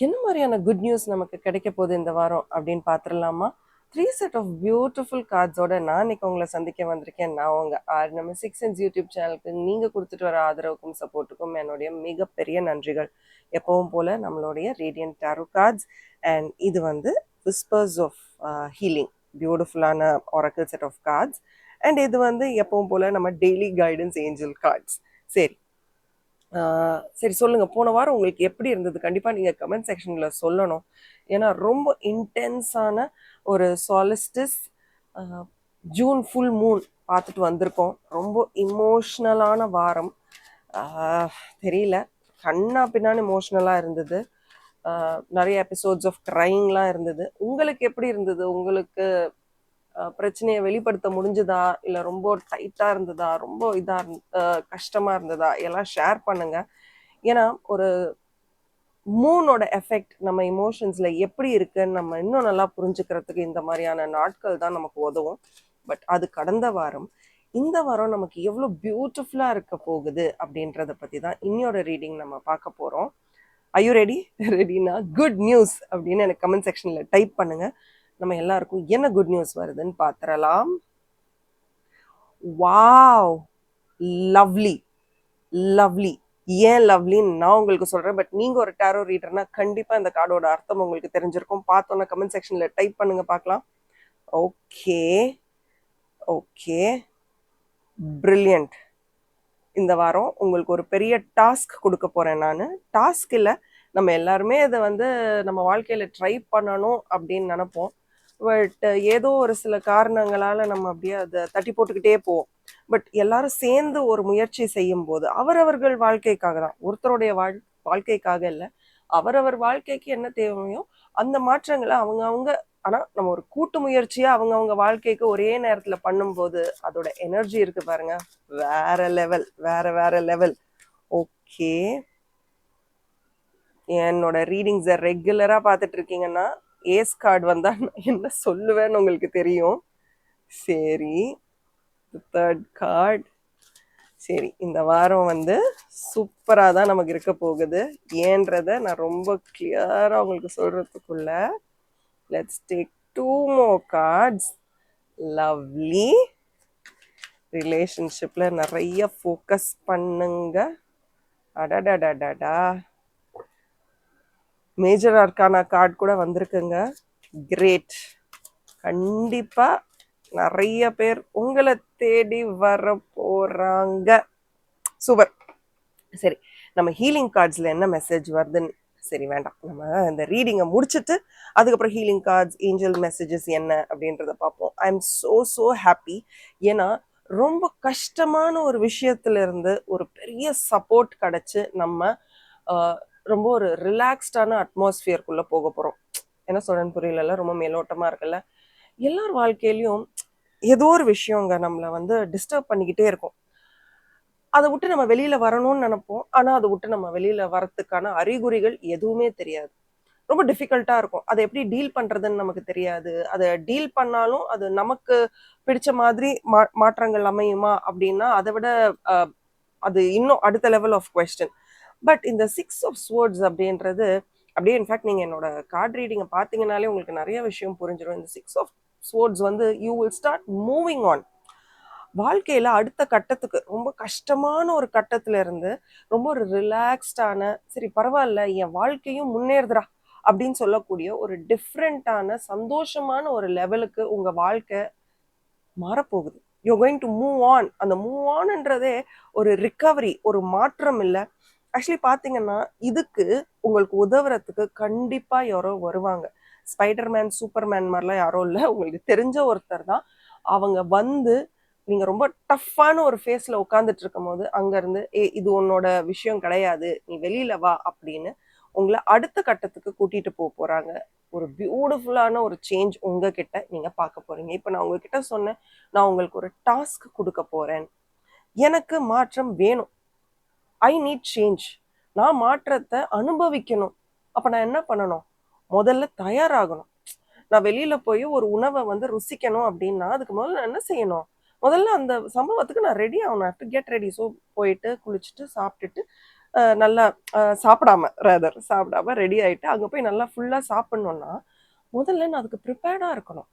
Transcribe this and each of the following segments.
என்ன மாதிரியான good news நமக்கு கிடைக்க போகுது இந்த வாரம் அப்படின்னு பார்த்துடலாமா? 3 செட் ஆஃப் பியூட்டிஃபுல் கார்ட்ஸோட நான் இன்னைக்கு உங்களை சந்திக்க வந்திருக்கேன். நான் உங்க நம்ம 6 யூடியூப் சேனலுக்கு நீங்க கொடுத்துட்டு வர ஆதரவுக்கும் சப்போர்ட்டுக்கும் என்னுடைய மிகப்பெரிய நன்றிகள். எப்பவும் போல நம்மளுடைய ரேடியன்ட் டாரோ கார்ட்ஸ் அண்ட் இது வந்து விஸ்பர்ஸ் ஆஃப் ஹீலிங் பியூட்டிஃபுல்லான oracle set of cards. And இது வந்து எப்பவும் போல நம்ம டெய்லி கைடன்ஸ் ஏஞ்சல் கார்ட்ஸ். சரி சரி சொல்லுங்க, போன வாரம் உங்களுக்கு எப்படி இருந்தது? கண்டிப்பா நீங்க கமெண்ட் செக்ஷன்ல சொல்லணும். ஏன்னா ரொம்ப இன்டென்ஸான ஒரு சாலிஸ்டிஸ் ஜூன் ஃபுல் மூன் பார்த்துட்டு வந்திருக்கோம். ரொம்ப இமோஷ்னலான வாரம். தெரியல, கண்ணா பின்னான்னு இமோஷ்னலாக இருந்தது. நிறைய எபிசோட்ஸ் ஆஃப் க்ரைங்லாம் இருந்தது. உங்களுக்கு எப்படி இருந்தது? உங்களுக்கு பிரச்சனையை வெளிப்படுத்த முடிஞ்சதா, இல்லை ரொம்ப டைட்டாக இருந்ததா, ரொம்ப கஷ்டமாக இருந்ததா, எல்லாம் ஷேர் பண்ணுங்க. ஏன்னா ஒரு மூனோட எஃபெக்ட் நம்ம இமோஷன்ஸில் எப்படி இருக்குன்னு நம்ம இன்னும் நல்லா புரிஞ்சுக்கிறதுக்கு இந்த மாதிரியான நாட்கள் தான் நமக்கு உதவும். பட் அது கடந்த வாரம். இந்த வாரம் நமக்கு எவ்வளோ பியூட்டிஃபுல்லாக இருக்க போகுது அப்படின்றத பற்றி தான் இன்னொரு ரீடிங் நம்ம பார்க்க போகிறோம். ஐயோ ரெடி? ரெடினா குட் நியூஸ் அப்படின்னு எனக்கு கமெண்ட் செக்ஷனில் டைப் பண்ணுங்கள். நம்ம எல்லாருக்கும் என்ன குட் நியூஸ் வருதுன்னு பார்த்துடலாம். Wow, lovely lovely. ஏன் லவ்லின்னு நான் உங்களுக்கு சொல்கிறேன், பட் நீங்கள் ஒரு டாரோ ரீடர்னா கண்டிப்பாக இந்த கார்டோட அர்த்தம் உங்களுக்கு தெரிஞ்சிருக்கும். பார்த்தோன்னா கமெண்ட் செக்ஷனில் டைப் பண்ணுங்க பார்க்கலாம். Okay okay, brilliant. இந்த வாரம் உங்களுக்கு ஒரு பெரிய டாஸ்க் கொடுக்க போகிறேன் நான். டாஸ்க் இல்லை, நம்ம எல்லாருமே இதை வந்து நம்ம வாழ்க்கையில் ட்ரை பண்ணணும் அப்படின்னு நினைப்போம். பட் ஏதோ ஒரு சில காரணங்களால் நம்ம அப்படியே அதை தட்டி போட்டுக்கிட்டே போவோம். பட் எல்லாரும் சேர்ந்து ஒரு முயற்சி செய்யும் போது அவரவர்கள் வாழ்க்கைக்காக தான், ஒருத்தருடைய வாழ்க்கைக்காக இல்லை, அவரவர் வாழ்க்கைக்கு என்ன தேவையோ அந்த மாற்றங்களை அவங்க ஆனால் நம்ம ஒரு கூட்டு முயற்சியாக அவங்க வாழ்க்கைக்கு ஒரே நேரத்தில் பண்ணும்போது அதோட எனர்ஜி இருக்கு பாருங்க, வேற லெவல், வேற லெவல். ஓகே, என்னோட ரீடிங்ஸை ரெகுலராக பார்த்துட்டு இருக்கீங்கன்னா ஏஸ் கார்டு வந்தால் நான் என்ன சொல்லுவேன்னு உங்களுக்கு தெரியும். சரி, தேர்ட் கார்டு. சரி, இந்த வாரம் வந்து சூப்பராக தான் நமக்கு இருக்க போகுது. ஏன்றதை நான் ரொம்ப கிளியராக உங்களுக்கு சொல்கிறதுக்குள்ள let's take 2 more cards. Lovely. ரிலேஷன்ஷிப்பில் நிறைய ஃபோக்கஸ் பண்ணுங்க. அடடடடடா, மேஜர் ஆர்கானா கார்டு கூட வந்திருக்குங்க. கிரேட். கண்டிப்பாக நிறைய பேர் உங்களை தேடி வர போகிறாங்க. சூப்பர். சரி, நம்ம ஹீலிங் கார்ட்ஸில் என்ன மெசேஜ் வருதுன்னு, சரி வேண்டாம், நம்ம இந்த ரீடிங்கை முடிச்சுட்டு அதுக்கப்புறம் ஹீலிங் கார்ட்ஸ் ஏஞ்சல் மெசேஜஸ் என்ன அப்படின்றத பார்ப்போம். I am so happy. ஏன்னா ரொம்ப கஷ்டமான ஒரு விஷயத்துலேருந்து ஒரு பெரிய சப்போர்ட் கிடச்சி நம்ம ரொம்ப ஒரு ரிலாக்ஸ்டான அட்மாஸ்ஃபியருக்குள்ளே போக போகிறோம். என்ன சொல்கிறேன்னு புரியல, ரொம்ப மேலோட்டமாக இருக்குல்ல. எல்லார் வாழ்க்கையிலையும் ஏதோ ஒரு விஷயங்க நம்மளை வந்து டிஸ்டர்ப் பண்ணிக்கிட்டே இருக்கும். அதை விட்டு நம்ம வெளியில வரணும்னு நினைப்போம், ஆனால் அதை விட்டு நம்ம வெளியில வரத்துக்கான அறிகுறிகள் எதுவுமே தெரியாது. ரொம்ப டிஃபிகல்ட்டா இருக்கும். அதை எப்படி டீல் பண்றதுன்னு நமக்கு தெரியாது. அதை டீல் பண்ணாலும் அது நமக்கு பிடிச்ச மாதிரி மாற்றங்கள் அமையுமா அப்படின்னா அதை விட அது இன்னும் அடுத்த லெவல் ஆஃப் கொஸ்டின். பட் இந்த 6 of Swords அப்படின்றது அப்படியே இன்ஃபேக்ட் நீங்கள் என்னோட கார்ட் ரீடிங்கை பார்த்தீங்கன்னாலே உங்களுக்கு நிறைய விஷயம் புரிஞ்சிடும். இந்த 6 of Swords வந்து you will start moving on. வாழ்க்கையில் அடுத்த கட்டத்துக்கு, ரொம்ப கஷ்டமான ஒரு கட்டத்துல இருந்து ரொம்ப ஒரு ரிலாக்ஸ்டான, சரி பரவாயில்ல என் வாழ்க்கையும் முன்னேறுதுரா அப்படின்னு சொல்லக்கூடிய ஒரு டிஃப்ரெண்ட்டான சந்தோஷமான ஒரு லெவலுக்கு உங்கள் வாழ்க்கை மாறப்போகுது. You going to move on. அந்த மூவ் ஆன்ன்றதே ஒரு ரிகவரி, ஒரு மாற்றம் இல்லை. ஆக்சுவலி பார்த்தீங்கன்னா இதுக்கு உங்களுக்கு உதவுறதுக்கு கண்டிப்பாக யாரோ வருவாங்க. ஸ்பைடர்மேன் சூப்பர்மேன் மாதிரிலாம் யாரோ இல்லை, உங்களுக்கு தெரிஞ்ச ஒருத்தர் தான். அவங்க வந்து நீங்கள் ரொம்ப டஃப்பான ஒரு ஃபேஸில் உட்காந்துட்டு இருக்கும் போது அங்கேருந்து இது உன்னோட விஷயம் கிடையாது, நீ வெளியில் வா அப்படின்னு உங்களை அடுத்த கட்டத்துக்கு கூட்டிகிட்டு போக போகிறாங்க. ஒரு பியூட்டிஃபுல்லான ஒரு சேஞ்ச் உங்ககிட்ட நீங்கள் பார்க்க போகிறீங்க. இப்போ நான் உங்ககிட்ட சொன்னேன், நான் உங்களுக்கு ஒரு டாஸ்க் கொடுக்க போகிறேன், எனக்கு மாற்றம் வேணும், ஐ நீட் சேஞ்ச், நான் மாற்றத்தை அனுபவிக்கணும். அப்போ நான் என்ன பண்ணணும்? முதல்ல தயாராகணும். நான் வெளியில் போய் ஒரு உணவை வந்து ருசிக்கணும் அப்படின்னா அதுக்கு முதல்ல நான் என்ன செய்யணும்? முதல்ல அந்த சம்பவத்துக்கு நான் ரெடி ஆகணும். To get ready. ஸோ போயிட்டு குளிச்சுட்டு சாப்பிட்டுட்டு நல்லா சாப்பிடாம ரெடி ஆயிட்டு அங்க போய் நல்லா ஃபுல்லா சாப்பிடணும்னா முதல்ல நான் அதுக்கு ப்ரிப்பேர்டா இருக்கணும்.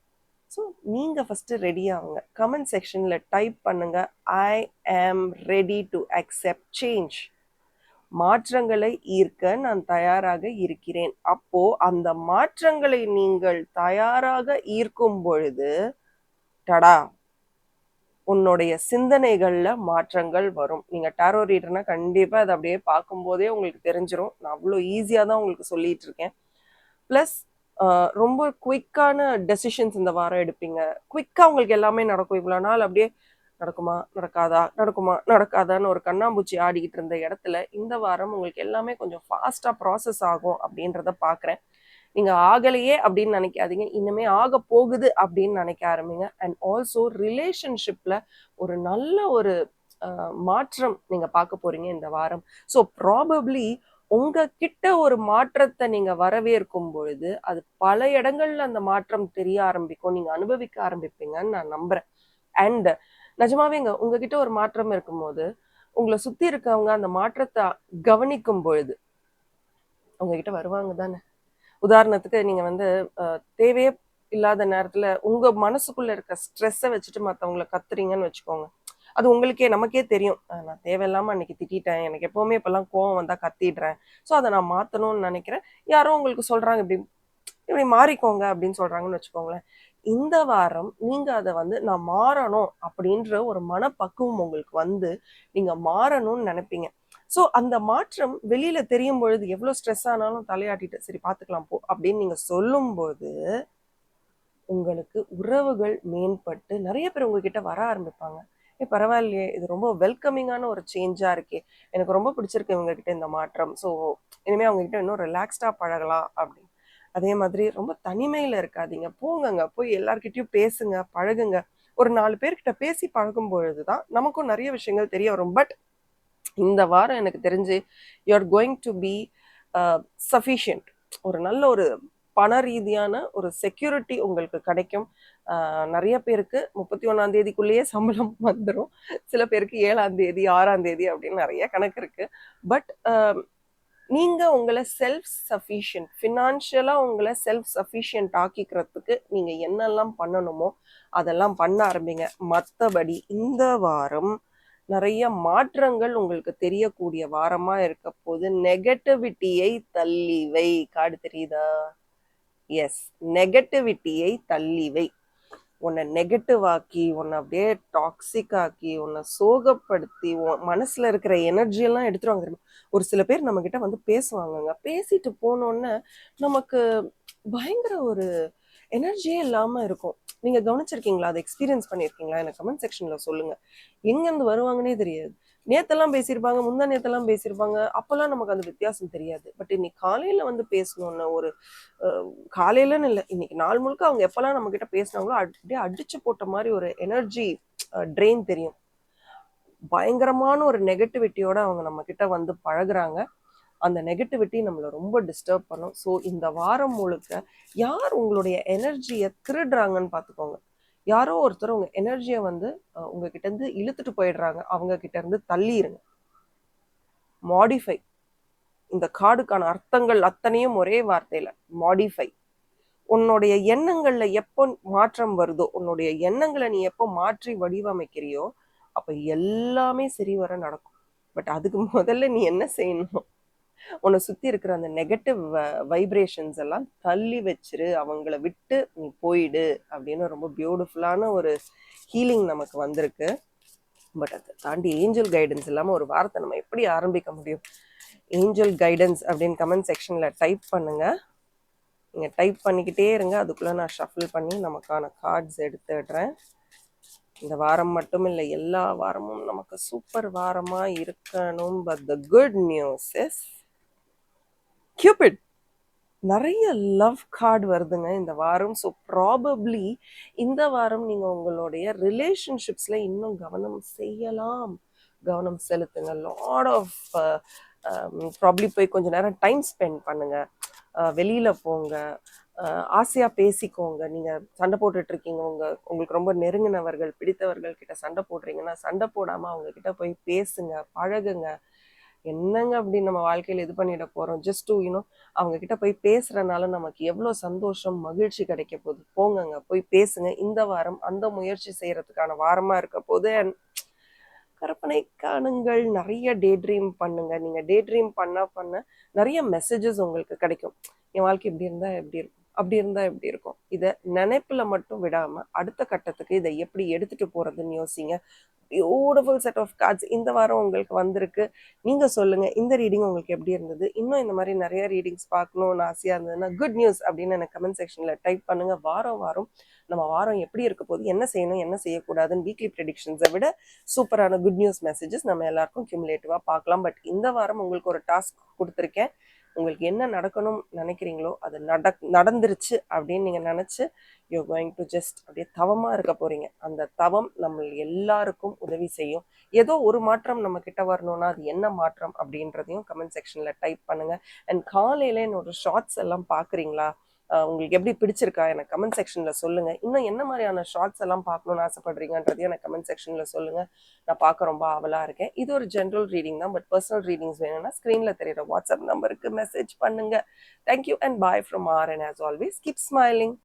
ஸோ நீங்க ஃபர்ஸ்ட் ரெடி ஆகுங்க. கமெண்ட் செக்ஷன்ல டைப் பண்ணுங்க, ஐ am ready to accept change. மாற்றங்களை ஈர்க்க நான் தயாராக இருக்கிறேன். அப்போ அந்த மாற்றங்களை நீங்கள் தயாராக ஈர்க்கும் பொழுது டடா உன்னுடைய சிந்தனைகள்ல மாற்றங்கள் வரும். நீங்க டாரோ ரீடர்னா கண்டிப்பா அதை அப்படியே பார்க்கும்போதே உங்களுக்கு தெரிஞ்சிடும். நான் அவ்வளோ ஈஸியா தான் உங்களுக்கு சொல்லிட்டு இருக்கேன். பிளஸ் ரொம்ப குயிக்கான டெசிஷன்ஸ் இந்த வாரம் எடுப்பீங்க. குயிக்கா உங்களுக்கு எல்லாமே நடக்கும். இவ்வளோ நாள் அப்படியே நடக்குமா நடக்காதான்னு ஒரு கண்ணாம்பூச்சி ஆடிக்கிட்டு இருந்த இடத்துல இந்த வாரம் உங்களுக்கு எல்லாமே கொஞ்சம் ஃபாஸ்டா ப்ராசஸ் ஆகும் அப்படின்றத பாக்குறேன். நீங்க ஆகலையே அப்படின்னு நினைக்காதீங்க, இன்னுமே ஆக போகுது அப்படின்னு நினைக்க ஆரம்பிங்க. அண்ட் ஆல்சோ ரிலேஷன்ஷிப்ல ஒரு நல்ல ஒரு மாற்றம் நீங்க பார்க்க போறீங்க இந்த வாரம். ஸோ ப்ராபப்ளி உங்ககிட்ட ஒரு மாற்றத்தை நீங்க வரவேற்கும் பொழுது அது பல இடங்கள்ல அந்த மாற்றம் தெரிய ஆரம்பிக்கும், நீங்க அனுபவிக்க ஆரம்பிப்பீங்கன்னு நான் நம்புறேன். அண்ட் நிஜமாவேங்க உங்ககிட்ட ஒரு மாற்றம் இருக்கும்போது உங்களை சுத்தி இருக்கவங்க அந்த மாற்றத்தை கவனிக்கும் பொழுது உங்ககிட்ட வருவாங்க தானே. உதாரணத்துக்கு நீங்க வந்து தேவையே இல்லாத நேரத்துல உங்க மனசுக்குள்ள இருக்க ஸ்ட்ரெஸ்ஸை வச்சுட்டு மற்றவங்களை கத்துறீங்கன்னு வச்சுக்கோங்க. அது உங்களுக்கே நமக்கே தெரியும், நான் தேவையில்லாம அன்னைக்கு திட்டேன், எனக்கு எப்பவுமே இப்பெல்லாம் கோவம் வந்தா கத்திடுறேன், ஸோ அதை நான் மாத்தணும்னு நினைக்கிறேன். யாரோ உங்களுக்கு சொல்றாங்க இப்படி இப்படி மாறிக்கோங்க அப்படின்னு சொல்றாங்கன்னு வச்சுக்கோங்களேன். இந்த வாரம் நீங்க அதை வந்து நான் மாறணும் அப்படின்ற ஒரு மனப்பக்குவம் உங்களுக்கு வந்து நீங்க மாறணும்னு நினைப்பீங்க. ஸோ அந்த மாற்றம் வெளியில தெரியும் பொழுது எவ்வளவு ஸ்ட்ரெஸ் ஆனாலும் தலையாட்டிட்டு சரி பாத்துக்கலாம் போ அப்படின்னு நீங்க சொல்லும்போது உங்களுக்கு உறவுகள் மேம்பட்டு நிறைய பேர் உங்ககிட்ட வர ஆரம்பிப்பாங்க. பரவாயில்லையே, இது ரொம்ப வெல்கமிங்கான ஒரு சேஞ்சா இருக்கே, எனக்கு ரொம்ப பிடிச்சிருக்கு இவங்க கிட்ட இந்த மாற்றம், ஸோ இனிமே அவங்க கிட்ட இன்னும் ரிலாக்ஸ்டா பழகலாம் அப்படின்னு. அதே மாதிரி ரொம்ப தனிமையில இருக்காதீங்க, போங்கங்க, போய் எல்லார்கிட்டயும் பேசுங்க, பழகுங்க. ஒரு 4 பேர்கிட்ட பேசி பழகும் பொழுதுதான் நமக்கும் நிறைய விஷயங்கள் தெரிய வரும். பட் இந்த வாரம் எனக்கு தெரிஞ்சு you are going to be sufficient. ஒரு நல்ல ஒரு பண ரீதியான ஒரு செக்யூரிட்டி உங்களுக்கு கிடைக்கும். நிறைய பேருக்கு 31ஆம் தேதிக்குள்ளேயே சம்பளம் வந்துடும், சில பேருக்கு 7ஆம் தேதி 6ஆம் தேதி அப்படின்னு நிறைய கணக்கு இருக்கு. பட் நீங்க உங்களை செல்ஃப் சஃபிஷியன்ட், ஃபினான்ஷியலா உங்களை செல்ஃப் சஃபிஷியன்ட் ஆக்கிக்கிறதுக்கு நீங்க என்னெல்லாம் பண்ணணுமோ அதெல்லாம் பண்ண ஆரம்பிங்க. மற்றபடி இந்த வாரம் நிறைய மாற்றங்கள் உங்களுக்கு தெரியக்கூடிய வாரமா இருக்க போது. நெகட்டிவிட்டியை தள்ளி வை. கார்டு தெரியுதா? எஸ், நெகட்டிவிட்டியை தள்ளி வை. உன்னை நெகட்டிவ் ஆக்கி, உன்னை அப்படியே டாக்ஸிக் ஆக்கி, உன்னை சோகப்படுத்தி மனசுல இருக்கிற எனர்ஜி எல்லாம் எடுத்துருவாங்க. ஒரு சில பேர் நம்ம கிட்ட வந்து பேசுவாங்கங்க, பேசிட்டு போனோன்னு நமக்கு பயங்கர ஒரு எனர்ஜியே இல்லாம இருக்கும். நீங்க கவனிச்சிருக்கீங்களா? அதை எக்ஸ்பீரியன்ஸ் பண்ணிருக்கீங்களா? எனக்கு கமெண்ட் செக்ஷன்ல சொல்லுங்க. எங்க இருந்து வருவாங்கன்னே தெரியாது. நேத்தெல்லாம் பேசியிருப்பாங்க, முந்தா நேத்தெல்லாம் பேசியிருப்பாங்க, அப்பெல்லாம் நமக்கு அந்த வித்தியாசம் தெரியாது. பட் இன்னைக்கு காலையில வந்து பேசணும்னு ஒரு காலையிலன்னு இல்லை, இன்னைக்கு நாள் முழுக்க அவங்க எப்பெல்லாம் நம்ம கிட்ட பேசினாங்களோ அப்படியே அடிச்சு போட்ட மாதிரி ஒரு எனர்ஜி ட்ரெயின் தெரியும். பயங்கரமான ஒரு நெகட்டிவிட்டியோட அவங்க நம்ம கிட்ட வந்து பழகுறாங்க. அந்த நெகட்டிவிட்டி நம்மளை ரொம்ப டிஸ்டர்ப் பண்ணும். ஸோ இந்த வாரம் முழுக்க யார் உங்களுடைய எனர்ஜியை திருடுறாங்கன்னு பார்த்துக்கோங்க. யாரோ ஒருத்தர் உங்க எனர்ஜியை வந்து உங்ககிட்ட இருந்து இழுத்துட்டு போயிடுறாங்க, அவங்க கிட்ட இருந்து தள்ளிடுங்க. மாடிஃபை. இந்த கார்டுக்கான அர்த்தங்கள் அத்தனையும் ஒரே வார்த்தையில மாடிஃபை. உன்னுடைய எண்ணங்கள்ல எப்போ மாற்றம் வருதோ, உன்னுடைய எண்ணங்களை நீ எப்போ மாற்றி வடிவமைக்கிறியோ அப்ப எல்லாமே சரி வர நடக்கும். பட் அதுக்கு முதல்ல நீ என்ன செய்யணும்? உன்னை சுத்தி இருக்கிற அந்த நெகட்டிவ் வைப்ரேஷன்ஸ் எல்லாம் தள்ளி வச்சிரு, அவங்கள விட்டு நீ போயிடு அப்படின்னு ரொம்ப பியூட்டிஃபுல்லான ஒரு ஹீலிங் நமக்கு வந்திருக்கு. பட் அதை தாண்டி ஏஞ்சல் கைடன்ஸ் இல்லாம ஒரு வார்த்தை நம்ம எப்படி ஆரம்பிக்க முடியும்? ஏஞ்சல் கைடன்ஸ் அப்படின்னு கமெண்ட் செக்ஷன்ல டைப் பண்ணுங்க. நீங்க டைப் பண்ணிக்கிட்டே இருங்க, அதுக்குள்ள நான் ஷஃபில் பண்ணி நமக்கான கார்ட்ஸ் எடுத்துடுறேன். இந்த வாரம் மட்டும் இல்லை, எல்லா வாரமும் நமக்கு சூப்பர் வாரமா இருக்கணும். But the good news is cubit. நிறைய லவ் கார்டு வருதுங்க இந்த வாரம். ஸோ ப்ராபப்ளி இந்த வாரம் நீங்க உங்களுடைய ரிலேஷன்ஷிப்ஸ்ல இன்னும் கவனம் செய்யலாம், கவனம் செலுத்துங்க. லாட் ஆஃப் ப்ராப்ளி போய் கொஞ்ச நேரம் டைம் ஸ்பெண்ட் பண்ணுங்க, வெளியில போங்க, ஆசையா பேசிக்கோங்க. நீங்க சண்டை போட்டுட்டு இருக்கீங்க, உங்களுக்கு ரொம்ப நெருங்கினவர்கள் பிடித்தவர்கள் கிட்ட சண்டை போடுறீங்கன்னா சண்டை போடாம அவங்க கிட்ட போய் பேசுங்க, பழகுங்க. என்னங்க அப்படி நம்ம வாழ்க்கையில இது பண்ணிட போறோம், ஜஸ்ட் டு அவங்க கிட்ட போய் பேசுறதுனால நமக்கு எவ்வளவு சந்தோஷம் மகிழ்ச்சி கிடைக்க போகுது. போங்கங்க, போய் பேசுங்க. இந்த வாரம் அந்த முயற்சி செய்யறதுக்கான வாரமா இருக்க போது. கற்பனை காணுங்கள், நிறைய டே ட்ரீம் பண்ணுங்க. நீங்க டே ட்ரீம் பண்ண பண்ண நிறைய மெசேஜஸ் உங்களுக்கு கிடைக்கும். என் வாழ்க்கை இப்படி இருந்தா எப்படி இருக்கும், அப்படி இருந்தா எப்படி இருக்கும். இதை நினைப்புல மட்டும் விடாம அடுத்த கட்டத்துக்கு இதை எப்படி எடுத்துட்டு போறதுன்னு யோசிங்க. பியூட்டிஃபுல் செட் ஆஃப் கார்ட்ஸ் இந்த வாரம் உங்களுக்கு வந்திருக்கு. நீங்க சொல்லுங்க இந்த ரீடிங் உங்களுக்கு எப்படி இருந்தது. இன்னும் இந்த மாதிரி நிறைய ரீடிங்ஸ் பார்க்கணும்னு ஆசையா இருந்ததுன்னா குட் நியூஸ் அப்படின்னு எனக்கு கமெண்ட் செக்ஷன்ல டைப் பண்ணுங்க. வாரம் வாரம் நம்ம வாரம் எப்படி இருக்க போது, என்ன செய்யணும் என்ன செய்யக்கூடாதுன்னு வீக்லி ப்ரெடிக்ஷன்ஸை விட சூப்பரான குட் நியூஸ் மெசேஜஸ் நம்ம எல்லாருக்கும் கியூமுலேட்டிவா பார்க்கலாம். பட் இந்த வாரம் உங்களுக்கு ஒரு டாஸ்க் கொடுத்துருக்கேன். உங்களுக்கு என்ன நடக்கணும்னு நினைக்கிறீங்களோ அது நடந்துருச்சு அப்படின்னு நீங்க நினைச்சு யூ கோயிங் டு ஜஸ்ட் அப்படியே தவமா இருக்க போறீங்க. அந்த தவம் நம்ம எல்லாருக்கும் உதவி செய்யும். ஏதோ ஒரு மாற்றம் நம்ம கிட்ட வரணும்னா அது என்ன மாற்றம் அப்படின்றதையும் கமெண்ட் செக்ஷன்ல டைப் பண்ணுங்க. அண்ட் காலையில என்னோட ஷார்ட்ஸ் எல்லாம் பாக்குறீங்களா, உங்களுக்கு எப்படி பிடிச்சிருக்கா எனக்கு கமெண்ட் செக்ஷன்ல சொல்லுங்க. இன்னும் என்ன மாதிரியான ஷார்ட்ஸ் எல்லாம் பார்க்கணும்னு ஆசைப்படுறீங்கன்றதையும் எனக்கு கமெண்ட் செக்ஷன்ல சொல்லுங்க. நான் பார்க்க ரொம்ப ஆவலா இருக்கேன். இது ஒரு ஜென்ரல் ரீடிங் தான், பட் பர்சனல் ரீடிங்ஸ் வேணும்னா ஸ்கிரீன்ல தெரியுற வாட்ஸ்அப் நம்பருக்கு மெசேஜ் பண்ணுங்க. Thank you and bye from R, and as always keep smiling.